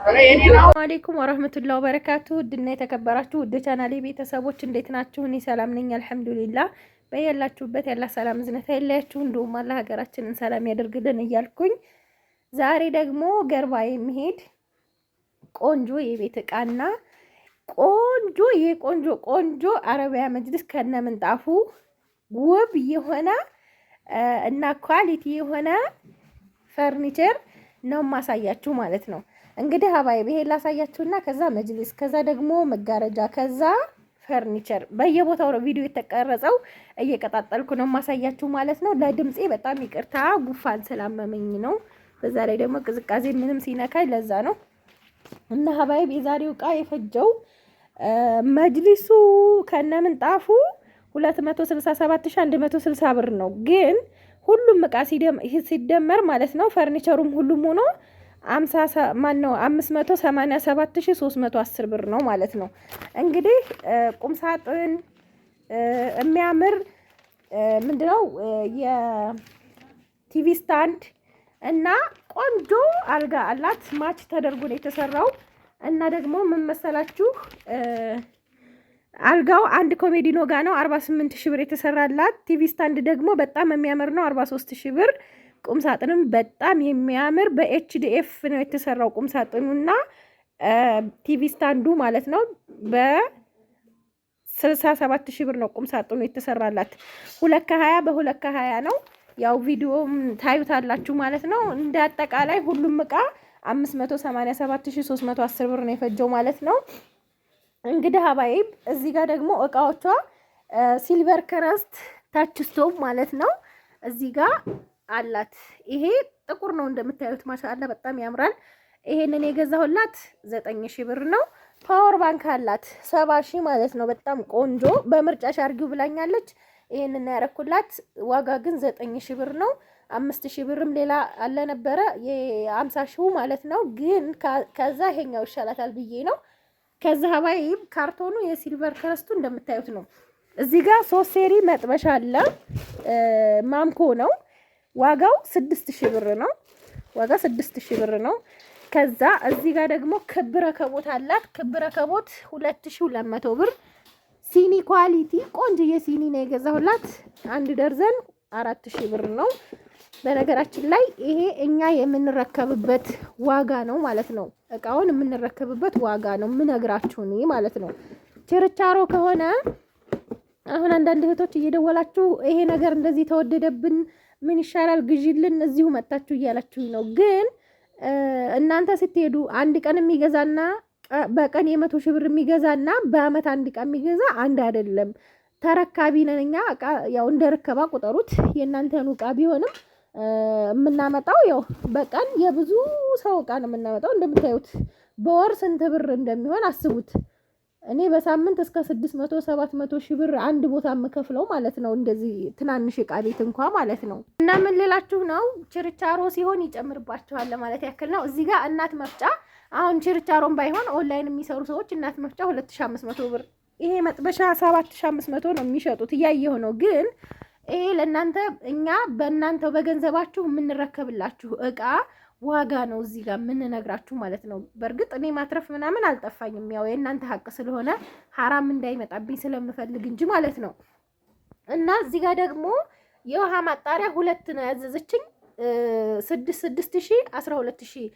ሰላም አለይኩም ወራህመቱላሂ ወበረካቱ። ውድና የተከበራችሁ ውድ ቻናሌ ቤተሰቦች እንዴት ናችሁ? እኔ ሰላም ነኝ አልሐምዱሊላህ። በያላችሁበት ያላ ሰላም ዝነታ የለያችሁ፣ እንዲሁም አላህ ሀገራችንን ሰላም ያደርግልን እያልኩኝ ዛሬ ደግሞ ገርባ የሚሄድ ቆንጆ የቤት እቃና ቆንጆ አረቢያ መጅልስ ከነ ምንጣፉ ውብ የሆነ እና ኳሊቲ የሆነ ፈርኒቸር ነው ማሳያችሁ ማለት ነው። እንግዲህ ሀባይ ይሄ ላሳያችሁና ከዛ መጅሊስ ከዛ ደግሞ መጋረጃ ከዛ ፈርኒቸር በየቦታው ነው ቪዲዮ የተቀረጸው እየቀጣጠልኩ ነው ማሳያችሁ ማለት ነው። ለድምጼ በጣም ይቅርታ ጉፋን ስላመመኝ ነው። በዛ ላይ ደግሞ ቅዝቃዜ ምንም ሲነካይ ለዛ ነው። እና ሀባይ የዛሬው እቃ የፈጀው መጅሊሱ ከነምንጣፉ 267160 ብር ነው። ግን ሁሉም እቃ ሲደመር ማለት ነው ፈርኒቸሩም ሁሉም ሆኖ 587310 ብር ነው ማለት ነው። እንግዲህ ቁም ሳጥን የሚያምር ምንድነው የቲቪ ስታንድ እና ቆንጆ አልጋ አላት። ማች ተደርጎ ነው የተሰራው። እና ደግሞ ምን መሰላችሁ አልጋው አንድ ኮሜዲኖ ጋ ነው 48000 ብር የተሰራላት። ቲቪ ስታንድ ደግሞ በጣም የሚያምር ነው 43000 ብር። ቁም ሳጥንም በጣም የሚያምር በኤችዲኤፍ ነው የተሰራው ቁም ሳጥኑና ቲቪ ስታንዱ ማለት ነው። በ67000 ብር ነው ቁም ሳጥኑ የተሰራላት። 220 በ220 ነው። ያው ቪዲዮም ታዩታላችሁ ማለት ነው። እንደ አጠቃላይ ሁሉም እቃ 587310 ብር ነው የፈጀው ማለት ነው። እንግዲህ ሀባይብ እዚህ ጋር ደግሞ እቃዎቿ ሲልቨር ክረስት ታች ስቶቭ ማለት ነው እዚህ ጋር አላት። ይሄ ጥቁር ነው እንደምታዩት ማሻአላ በጣም ያምራል። ይሄንን የገዛሁላት 9000 ብር ነው። ፓወር ባንክ አላት 70000 ማለት ነው። በጣም ቆንጆ በምርጫሽ አርጊው ብላኛለች። ይሄንን ያረኩላት ዋጋ ግን 9000 ብር ነው። 5000 ብርም ሌላ አለ ነበረ የ50000 ማለት ነው። ግን ከዛ ይሄኛው ይሻላታል ብዬ ነው። ከዛ ሀባይብ ካርቶኑ የሲልቨር ክረስቱ እንደምታዩት ነው። እዚህ ጋር 3 ሴሪ መጥበሻ አለ። ማምኮ ነው። ዋጋው 6000 ብር ነው። ዋጋ 6000 ብር ነው። ከዛ እዚህ ጋር ደግሞ ክብ ረከቦት አላት። ክብ ረከቦት 2200 ብር። ሲኒ ኳሊቲ ቆንጆዬ ሲኒ ነው የገዛሁላት። አንድ ደርዘን 4000 ብር ነው። በነገራችን ላይ ይሄ እኛ የምንረከብበት ዋጋ ነው ማለት ነው። እቃውን የምንረከብበት ዋጋ ነው የምነግራችሁ እኔ ማለት ነው። ችርቻሮ ከሆነ አሁን አንዳንድ እህቶች እየደወላችሁ ይሄ ነገር እንደዚህ ተወደደብን ምን ይሻላል ግዢልን እዚሁ መጣችሁ እያላችሁ ነው። ግን እናንተ ስትሄዱ አንድ ቀን የሚገዛና በቀን 100,000 ብር የሚገዛና በአመት አንድ ቀን የሚገዛ አንድ አይደለም። ተረካቢ ነን እኛ። እቃ ያው እንደ ርከባ ቁጠሩት። የእናንተን እቃ ቢሆንም የምናመጣው ያው በቀን የብዙ ሰው እቃ ነው የምናመጣው። እንደምታዩት በወር ስንት ብር እንደሚሆን አስቡት። እኔ በሳምንት እስከ 600-700 ብር አንድ ቦታ የምከፍለው ማለት ነው። እንደዚህ ትናንሽ እቃ ቤት እንኳን ማለት ነው። እና ምን ልላችሁ ነው ችርቻሮ ሲሆን ይጨምርባችኋል ለማለት ያክል ነው። እዚህ ጋር እናት መፍጫ አሁን ችርቻሮን ባይሆን ኦንላይን የሚሰሩ ሰዎች እናት መፍጫ 2500 ብር፣ ይሄ መጥበሻ 7500 ነው የሚሸጡት እያየሁ ነው። ግን ይሄ ለእናንተ እኛ በእናንተው በገንዘባችሁ የምንረከብላችሁ እቃ ዋጋ ነው እዚህ ጋር የምንነግራችሁ ማለት ነው። በእርግጥ እኔ ማትረፍ ምናምን አልጠፋኝም። ያው የእናንተ ሀቅ ስለሆነ ሐራም እንዳይመጣብኝ ስለምፈልግ እንጂ ማለት ነው። እና እዚህ ጋር ደግሞ የውሃ ማጣሪያ 2 ነው ያዘዘችኝ 6000 12000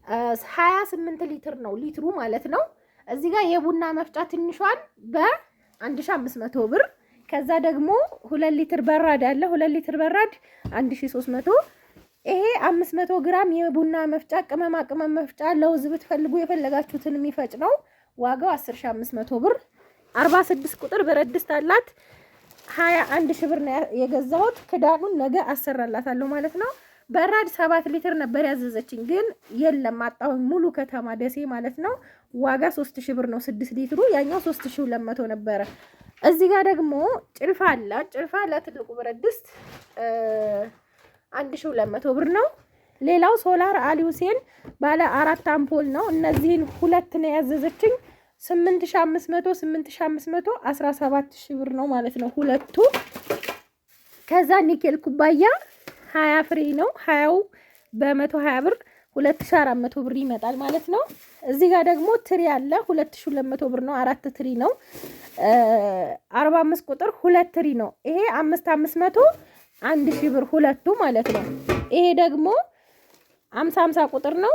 28 ሊትር ነው ሊትሩ ማለት ነው። እዚህ ጋር የቡና መፍጫ ትንሿን በ1500 ብር። ከዛ ደግሞ 2 ሊትር በራድ አለ። 2 ሊትር በራድ 1300። ይሄ 500 ግራም የቡና መፍጫ ቅመማ ቅመም መፍጫ ለውዝ ብትፈልጉ የፈለጋችሁትን የሚፈጭ ነው። ዋጋው 10500 ብር። 46 ቁጥር ብረት ድስት አላት 21000 ብር ነው የገዛሁት። ክዳኑን ነገ አሰራላታለሁ ማለት ነው። በራድ 7 ሊትር ነበር ያዘዘችኝ ግን የለም አጣሁኝ። ሙሉ ከተማ ደሴ ማለት ነው። ዋጋ 3000 ብር ነው 6 ሊትሩ። ያኛው 3200 ነበረ። እዚህ ጋር ደግሞ ጭልፋ አለ። ጭልፋ ለትልቁ ብረት ድስት 1200 ብር ነው። ሌላው ሶላር አሊሁሴን ባለ 4 አምፖል ነው። እነዚህን ሁለት ነው ያዘዘችኝ 8500 8500 17000 ብር ነው ማለት ነው ሁለቱ። ከዛ ኒኬል ኩባያ 20 ፍሬ ነው 20ው በ120 ብር 2400 ብር ይመጣል ማለት ነው። እዚህ ጋር ደግሞ ትሪ አለ 2200 ብር ነው 4 ትሪ ነው 45 ቁጥር 2 ትሪ ነው። ይሄ 5500 1000 ብር ሁለቱ ማለት ነው። ይሄ ደግሞ 50 ቁጥር ነው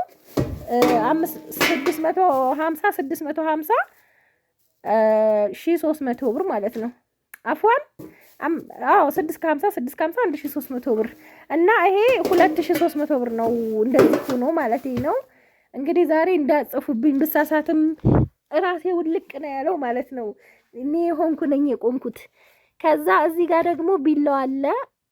650 650 1300 ብር ማለት ነው። አፏን 650 650 1300 ብር እና ይሄ 2300 ብር ነው። እንደዚህ ሆኖ ማለት ነው። እንግዲህ ዛሬ እንዳጽፉብኝ ብሳሳትም ራሴ ውልቅ ነው ያለው ማለት ነው። እኔ ሆንኩ ነኝ የቆምኩት። ከዛ እዚህ ጋር ደግሞ ቢላው አለ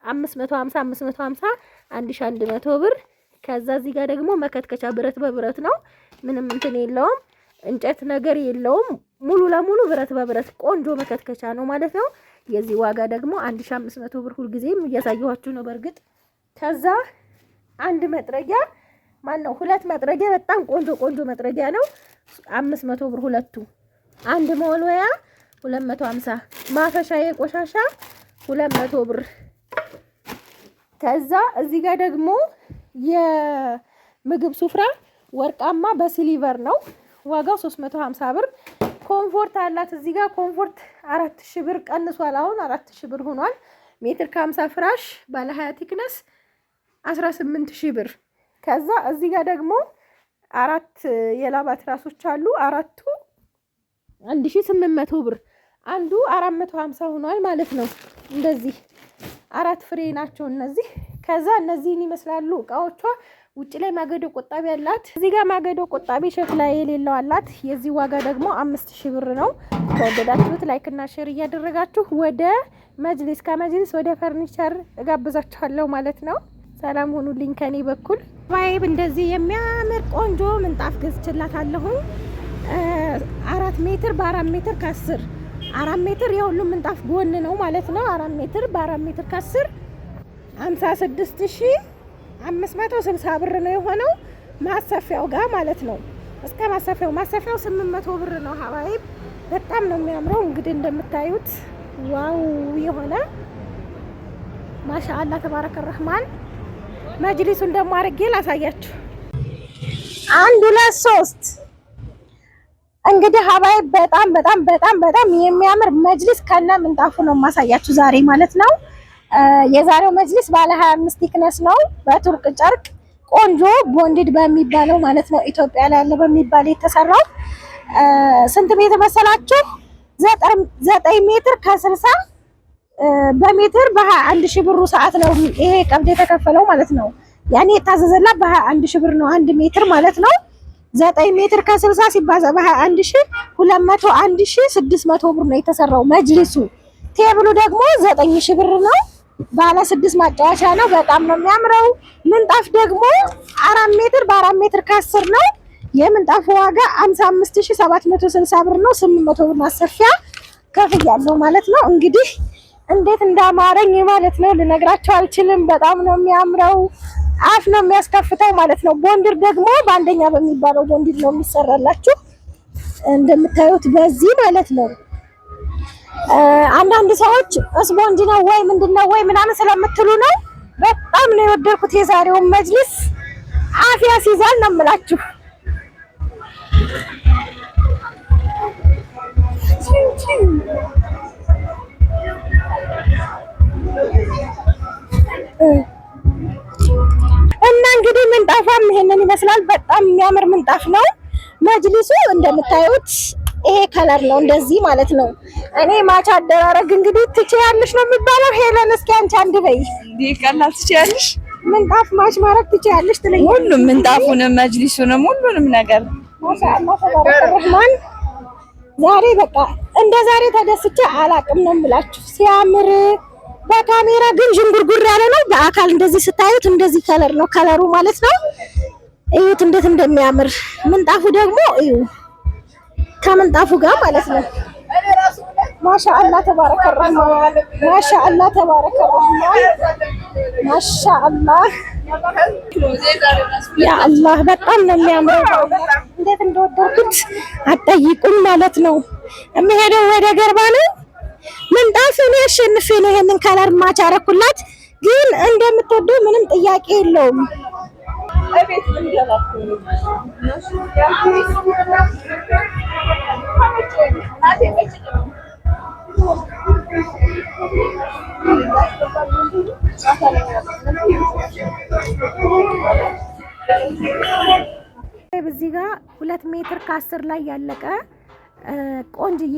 550 550 1100 ብር። ከዛ እዚህ ጋር ደግሞ መከትከቻ ብረት በብረት ነው። ምንም እንትን የለውም እንጨት ነገር የለውም። ሙሉ ለሙሉ ብረት በብረት ቆንጆ መከትከቻ ነው ማለት ነው። የዚህ ዋጋ ደግሞ 1500 ብር ሁልጊዜም እያሳየኋችሁ ነው በርግጥ። ከዛ አንድ መጥረጊያ ነው 2 መጥረጊያ በጣም ቆንጆ መጥረጊያ ነው 500 ብር ሁለቱ። አንድ መወልወያ 250 ማፈሻ የቆሻሻ 200 ብር። ከዛ እዚህ ጋር ደግሞ የምግብ ሱፍራ ወርቃማ በሲሊቨር ነው ዋጋው 350 ብር። ኮምፎርት አላት እዚህ ጋር ኮምፎርት 4000 ብር ቀንሷል። አሁን 4000 ብር ሆኗል። ሜትር ከ50 ፍራሽ ባለ 20 ቲክነስ 18000 ብር። ከዛ እዚህ ጋር ደግሞ 4 የላባ ትራሶች አሉ። አራቱ 1800 ብር አንዱ 450 ሆኗል ማለት ነው። እንደዚህ 4 ፍሬ ናቸው እነዚህ። ከዛ እነዚህን ይመስላሉ እቃዎቿ። ውጭ ላይ ማገዶ ቆጣቢ አላት። እዚህ ጋር ማገዶ ቆጣቢ ሸክላ የሌለው አላት። የዚህ ዋጋ ደግሞ 5000 ብር ነው። ከወደዳችሁት ላይክ እና ሼር እያደረጋችሁ ወደ መጅሊስ ከመጅሊስ ወደ ፈርኒቸር እጋብዛችኋለሁ ማለት ነው። ሰላም ሁኑልኝ ከኔ በኩል። ቫይብ እንደዚህ የሚያምር ቆንጆ ምንጣፍ ገዝቼላታለሁ። 4 ሜትር በ4 ሜትር ከ10 4 ሜትር የሁሉም ምንጣፍ ጎን ነው ማለት ነው። 4 ሜትር በ4 ሜትር ከ10 56560 ብር ነው የሆነው ማሰፊያው ጋር ማለት ነው። እስከ ማሰፊያው 800 ብር ነው ሀባይብ። በጣም ነው የሚያምረው። እንግዲህ እንደምታዩት ዋው የሆነ ማሻአላ ተባረከ ረህማን። መጅሊሱን ደግሞ አድርጌ ላሳያችሁ 1 2 3 እንግዲህ ሀባይብ በጣም የሚያምር መጅሊስ ከነ ምንጣፉ ነው ማሳያችሁ ዛሬ ማለት ነው። የዛሬው መጅሊስ ባለ 25 ቲክነስ ነው በቱርክ ጨርቅ ቆንጆ ቦንድድ በሚባለው ማለት ነው ኢትዮጵያ ላይ ያለ በሚባል የተሰራው። ስንት ሜትር መሰላችሁ? 9 ሜትር ከ60 በሜትር በ21000 ብሩ ሰዓት ነው ይሄ ቀብድ የተከፈለው ማለት ነው። ያኔ የታዘዘላ በ21000 ብር ነው 1 ሜትር ማለት ነው። 9 ሜትር ከ60 ሲባዛ በ21000 201600 ብር ነው የተሰራው መጅሊሱ። ቴብሉ ደግሞ 9000 ብር ነው። ባለ 6 ማጫወቻ ነው። በጣም ነው የሚያምረው። ምንጣፍ ደግሞ 4 ሜትር በ4 ሜትር ከ10 ነው። የምንጣፉ ዋጋ 55760 ብር ነው። 800 ብር ማሰፊያ ከፍያለሁ ማለት ነው። እንግዲህ እንዴት እንዳማረኝ ማለት ነው ልነግራችሁ አልችልም። በጣም ነው የሚያምረው። አፍ ነው የሚያስከፍተው ማለት ነው። ቦንድር ደግሞ በአንደኛ በሚባለው ቦንድር ነው የሚሰራላችሁ እንደምታዩት በዚህ ማለት ነው። አንዳንድ ሰዎች ስፖንጅ ነው ወይ ምንድነው ወይ ምናምን ስለምትሉ ነው። በጣም ነው የወደድኩት የዛሬውን መጅሊስ። አፊያ ሲዛል ነው የምላችሁ። እና እንግዲህ ምንጣፋም ይሄንን ይመስላል። በጣም የሚያምር ምንጣፍ ነው መጅሊሱ እንደምታዩት። ይሄ ከለር ነው እንደዚህ ማለት ነው። እኔ ማቻ አደራረግ እንግዲህ ትችያለሽ ነው የሚባለው። ሄለን እስኪ አንቺ አንድ በይ። ቀላል ትችያለሽ፣ ምንጣፍ ማች ማረግ ትችያለሽ ትለኝ። ሁሉም ምንጣፉንም መጅሊሱንም ሁሉንም ነገር ማሻአላህ ተባረከ ረህማን። ዛሬ በቃ እንደ ዛሬ ተደስቼ አላቅም ነው የምላችሁ። ሲያምር በካሜራ ግን ዥንጉርጉር ያለ ነው። በአካል እንደዚህ ስታዩት እንደዚህ ከለር ነው ከለሩ ማለት ነው። እዩት እንዴት እንደሚያምር። ምንጣፉ ደግሞ እዩ ከምንጣፉ ጋር ማለት ነው። ማሻአላህ ተባረከ ረህማን፣ ማሻአላህ ተባረከ ረህማን፣ ማሻአላህ ያ አላህ በጣም ነው የሚያምረው። እንዴት እንደወደድኩት አትጠይቁኝ ማለት ነው። የሚሄደው ወደ ገርባ ነው። ምንጣፍ እኔ አሸንፌ ነው ይሄንን ከለር ማች አደረኩላት። ግን እንደምትወደው ምንም ጥያቄ የለውም። እቤት ምን ገባኩ በዚህ ጋር 2 ሜትር ከ10 ላይ ያለቀ ቆንጅዬ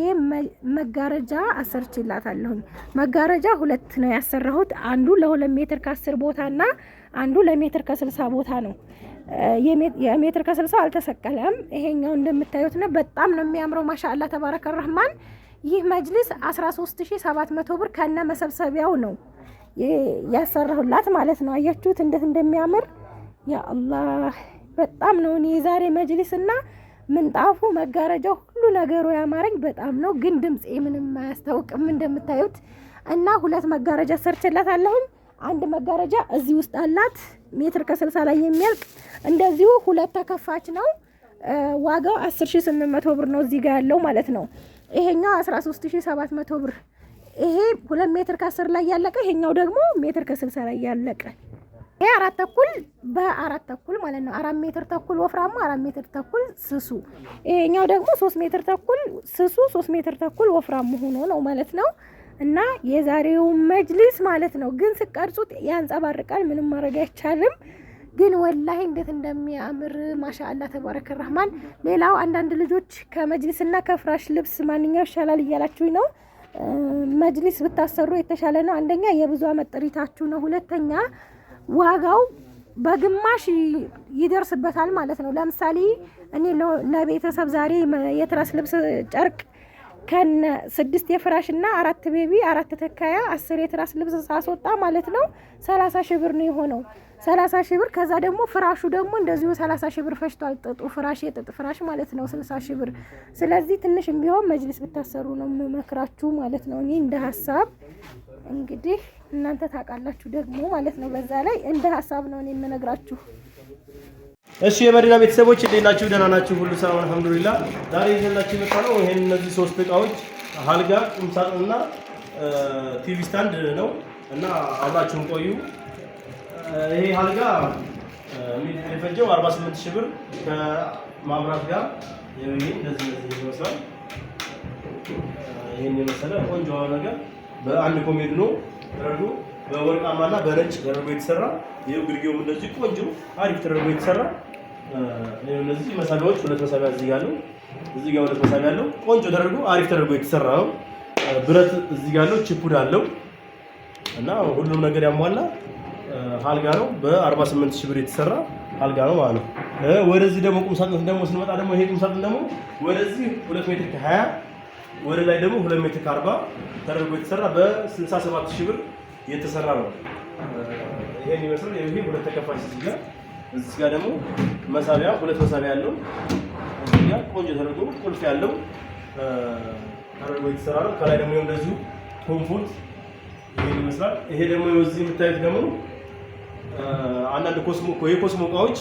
መጋረጃ አሰርችላታለሁ። መጋረጃ 2 ነው ያሰራሁት። አንዱ ለ2 ሜትር ከ10 ቦታና አንዱ ለ1 ሜትር ከ60 ቦታ ነው። የ1 ሜትር ከ60 አልተሰቀለም። ይሄኛው እንደምታዩት ነው። በጣም ነው የሚያምረው። ማሻአላ ተባረከ ረህማን። ይህ መጅሊስ 13700 ብር ከነ መሰብሰቢያው ነው ያሰራሁላት ማለት ነው። አያችሁት እንዴት እንደሚያምር ያ አላህ። በጣም ነው እኔ ዛሬ መጅሊስና ምንጣፉ መጋረጃው ሁሉ ነገሩ ያማረኝ በጣም ነው። ግን ድምጼ ምንም አያስታውቅም እንደምታዩት። እና 2 መጋረጃ ሰርችላታለሁ። አንድ መጋረጃ እዚህ ውስጥ አላት 1 ሜትር ከ60 ላይ የሚያልቅ እንደዚሁ 2 ተከፋች ነው። ዋጋው 10800 ብር ነው እዚህ ጋር ያለው ማለት ነው። ይሄኛው 13700 ብር። ይሄ 2 ሜትር ከ10 ላይ ያለቀ፣ ይሄኛው ደግሞ 1 ሜትር ከ60 ላይ ያለቀ። ይሄ 4 ተኩል በ4 ተኩል ማለት ነው። 4 ሜትር ተኩል ወፍራሙ፣ 4 ሜትር ተኩል ስሱ። ይሄኛው ደግሞ 3 ሜትር ተኩል ስሱ፣ 3 ሜትር ተኩል ወፍራሙ ሆኖ ነው ማለት ነው። እና የዛሬው መጅሊስ ማለት ነው ግን ስቀርጹት ያንጸባርቃል። ምንም ማድረግ አይቻልም። ግን ወላሂ እንዴት እንደሚያምር ማሻአላ ተባረከ ረህማን። ሌላው አንዳንድ ልጆች ከመጅሊስና ከፍራሽ ልብስ ማንኛው ይሻላል እያላችሁኝ ነው። መጅሊስ ብታሰሩ የተሻለ ነው። አንደኛ የብዙ አመት ጥሪታችሁ ነው። ሁለተኛ ዋጋው በግማሽ ይደርስበታል ማለት ነው። ለምሳሌ እኔ ለቤተሰብ ዛሬ የትራስ ልብስ ጨርቅ ከነ 6 የፍራሽ እና 4 ቤቢ 4 ተካያ 10 የትራስ ልብስ ሳስወጣ ማለት ነው 30 ሺህ ብር ነው የሆነው። 30 ሺህ ብር። ከዛ ደግሞ ፍራሹ ደግሞ እንደዚሁ 30 ሺህ ብር ፈሽቷል። ጥጡ ፍራሽ የጥጥ ፍራሽ ማለት ነው 60 ሺህ ብር። ስለዚህ ትንሽም ቢሆን መጅሊስ ብታሰሩ ነው የምመክራችሁ ማለት ነው። እኔ እንደ ሀሳብ እንግዲህ እናንተ ታውቃላችሁ ደግሞ ማለት ነው። በዛ ላይ እንደ ሀሳብ ነው እኔ የምነግራችሁ። እሺ የመዲና ቤተሰቦች እንዴት ናችሁ? ደህና ናችሁ? ሁሉ ሰላም አልሐምዱሊላህ። ዛሬ ይዘላችሁ የመጣነው ይሄን እነዚህ 3 እቃዎች አልጋ፣ ቁምሳጥንና ቲቪ ስታንድ ነው እና አብራችሁን ቆዩ። ይሄ አልጋ የሚፈጀው 48000 ብር ከማብራት ጋር ይሄ እንደዚህ ይመስላል። ይሄን የመሰለ ቆንጆ ነገር በአንድ ኮሜድ ነው ተደርጎ በወርቃማና በነጭ ተደርጎ የተሰራ። ይሄው ግርጌው እንደዚህ ቆንጆ አሪፍ ተደርጎ የተሰራ። እነዚህ መሳቢያዎች 2 መሳቢያ እዚህ ጋር ነው፣ እዚህ ጋር 2 መሳቢያ አለው። ቆንጆ ተደርጎ አሪፍ ተደርጎ የተሰራ ነው። ብረት እዚህ ጋር አለው፣ ቺፑድ አለው እና ሁሉም ነገር ያሟላ አልጋ ነው። በ48000 ብር የተሰራ አልጋ ነው ማለት ነው። ወደዚህ ደግሞ ቁምሳጥን ደግሞ ስንመጣ ደግሞ ይሄ ቁምሳጥን ደግሞ ወደዚህ 2 ሜትር ከ20 ወደ ላይ ደግሞ 2 ሜትር ከ40 ተደርጎ የተሰራ በ67000 ብር የተሰራ ነው። ይሄን ይመስላል። ይሄ 2 ተከፋች እዚህ ጋር ደግሞ መሳቢያ 2 መሳቢያ ያለው እዚህ ጋር ቆንጆ ተደርጎ ቁልፍ ያለው ተደርጎ የተሰራ ነው። ከላይ ደግሞ እንደዚሁ ኮምፎርት ይሄን ይመስላል። ይሄ ደግሞ እዚህ የምታዩት ደግሞ አንዳንድ የኮስሞ እቃዎች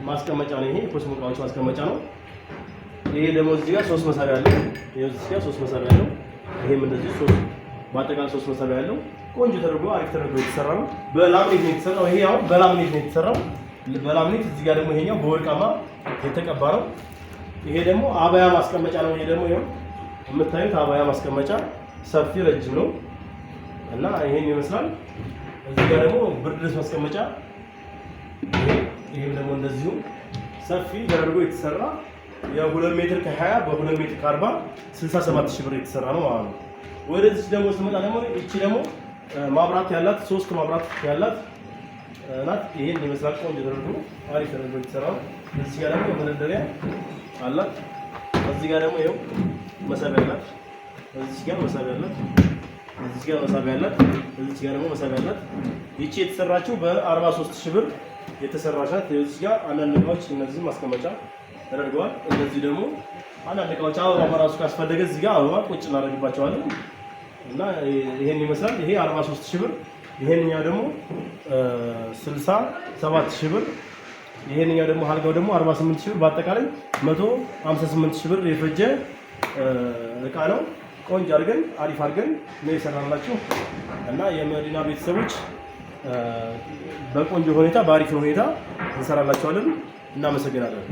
ማስቀመጫ ነው። ይሄ የኮስሞ እቃዎች ማስቀመጫ ነው። ይሄ ደግሞ እዚህ ጋር 3 መሳቢያ አለው። ይሄ እዚህ ጋር 3 መሳቢያ አለው። ይሄም እንደዚህ 3 በአጠቃላይ 3 መሳቢያ ያለው ቆንጆ ተደርጎ አሪፍ ተደርጎ የተሰራ ነው። በላምኔት ነው የተሰራው። ይሄ ያው በላምኔት ነው የተሰራው። በላምኔት እዚህ ጋር ደግሞ ይሄኛው በወርቃማ የተቀባ ነው። ይሄ ደግሞ አባያ ማስቀመጫ ነው። ይሄ ደግሞ ይሄው የምታዩት አባያ ማስቀመጫ ሰፊ ረጅም ነው እና ይሄን ይመስላል። እዚህ ጋር ደግሞ ብርድ ልብስ ማስቀመጫ ይሄም ደግሞ እንደዚሁ ሰፊ ተደርጎ የተሰራ የ2 ሜትር ከ20 በ2 ሜትር ከ40 67000 ብር የተሰራ ነው ማለት ነው። ወደዚህ ደግሞ ስመጣ ደግሞ እቺ ደግሞ ማብራት ያላት 3 ማብራት ያላት ናት። ይሄን ይመስላል። ቆንጆ ተደርጎ አሪፍ ተደርጎ የተሰራ ነው። እዚህ ጋር ደግሞ መደርደሪያ አላት። እዚህ ጋር ደግሞ ይኸው መሳቢያ አላት። እዚህ ጋር መሳቢያ አላት። እዚህ ጋር መሳቢያ አላት። እዚህ ጋር ደግሞ መሳቢያ አላት። ይቺ የተሰራችው በ43000 ብር የተሰራች ናት። እዚህ ጋር አንዳንድ እቃዎች እነዚህ ማስቀመጫ ተደርገዋል። እነዚህ ደግሞ አንዳንድ እቃዎች አበባ በራሱ ካስፈለገ እዚህ ጋር አበባ ቁጭ እናደርግባቸዋለን እና ይሄን ይመስላል። ይሄ 43000 ብር ይሄንኛው ደግሞ 67,000 ብር፣ ይሄንኛው ደግሞ አልጋው ደግሞ 48,000 ብር፣ በአጠቃላይ 158,000 ብር የፈጀ እቃ ነው። ቆንጆ አድርገን አሪፍ አድርገን ነው የሰራላችሁ እና የመዲና ቤተሰቦች በቆንጆ ሁኔታ በአሪፍ ሁኔታ እንሰራላችኋለን። እናመሰግናለን።